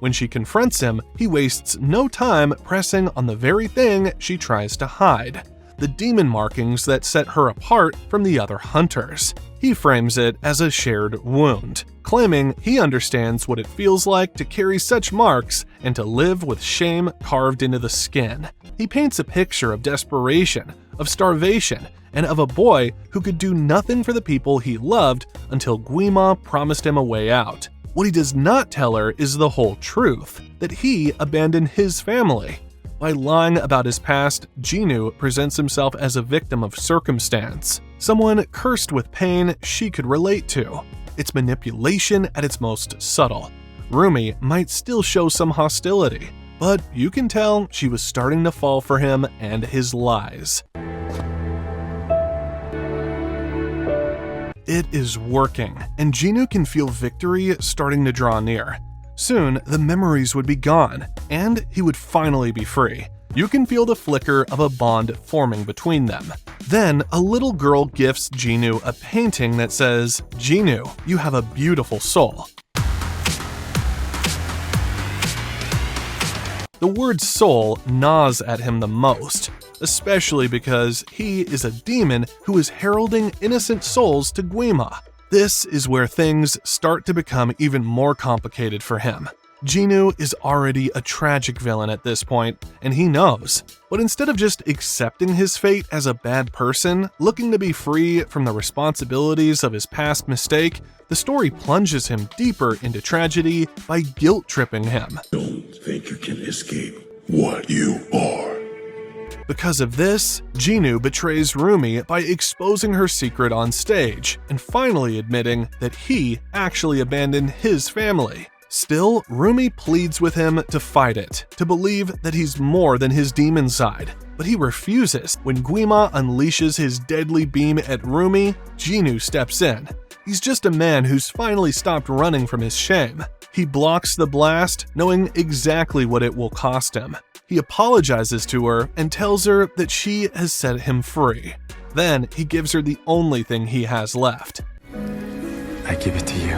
When she confronts him, he wastes no time pressing on the very thing she tries to hide: the demon markings that set her apart from the other hunters. He frames it as a shared wound, claiming he understands what it feels like to carry such marks and to live with shame carved into the skin. He paints a picture of desperation, of starvation, and of a boy who could do nothing for the people he loved until Guima promised him a way out. What he does not tell her is the whole truth, that he abandoned his family. By lying about his past, Jinu presents himself as a victim of circumstance, someone cursed with pain she could relate to. It's manipulation at its most subtle. Rumi might still show some hostility, but you can tell she was starting to fall for him and his lies. It is working, and Jinu can feel victory starting to draw near. Soon, the memories would be gone, and he would finally be free. You can feel the flicker of a bond forming between them. Then, a little girl gifts Jinu a painting that says, "Jinu, you have a beautiful soul." The word soul gnaws at him the most, especially because he is a demon who is heralding innocent souls to Guima. This is where things start to become even more complicated for him. Jinu is already a tragic villain at this point, and he knows. But instead of just accepting his fate as a bad person, looking to be free from the responsibilities of his past mistake, the story plunges him deeper into tragedy by guilt-tripping him. Don't think you can escape what you are. Because of this, Jinu betrays Rumi by exposing her secret on stage and finally admitting that he actually abandoned his family. Still, Rumi pleads with him to fight it, to believe that he's more than his demon side. But he refuses. When Guima unleashes his deadly beam at Rumi, Jinu steps in. He's just a man who's finally stopped running from his shame. He blocks the blast, knowing exactly what it will cost him. He apologizes to her and tells her that she has set him free. Then he gives her the only thing he has left. I give it to you.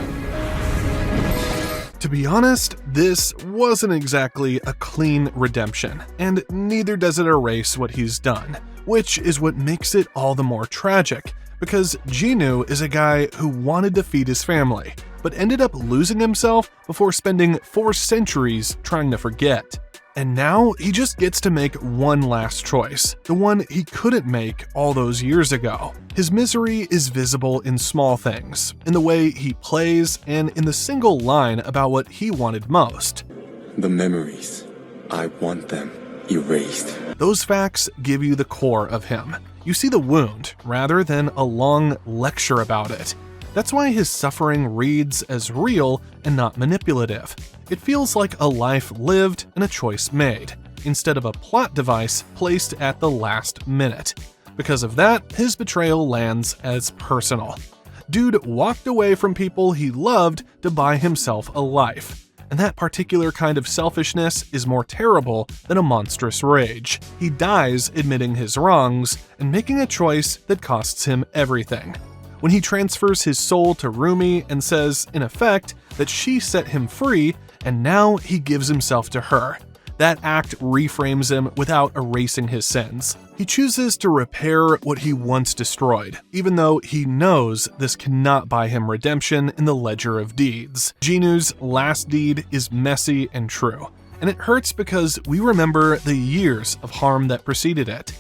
To be honest, this wasn't exactly a clean redemption, and neither does it erase what he's done, which is what makes it all the more tragic, because Jinu is a guy who wanted to feed his family, but ended up losing himself before spending 4 centuries trying to forget. And now he just gets to make one last choice, the one he couldn't make all those years ago. His misery is visible in small things, in the way he plays, and in the single line about what he wanted most. The memories, I want them erased. Those facts give you the core of him. You see the wound, rather than a long lecture about it. That's why his suffering reads as real and not manipulative. It feels like a life lived and a choice made, instead of a plot device placed at the last minute. Because of that, his betrayal lands as personal. Dude walked away from people he loved to buy himself a life. And that particular kind of selfishness is more terrible than a monstrous rage. He dies admitting his wrongs and making a choice that costs him everything. When he transfers his soul to Rumi and says, in effect, that she set him free, and now he gives himself to her. That act reframes him without erasing his sins. He chooses to repair what he once destroyed, even though he knows this cannot buy him redemption in the ledger of deeds. Jinu's last deed is messy and true, and it hurts because we remember the years of harm that preceded it.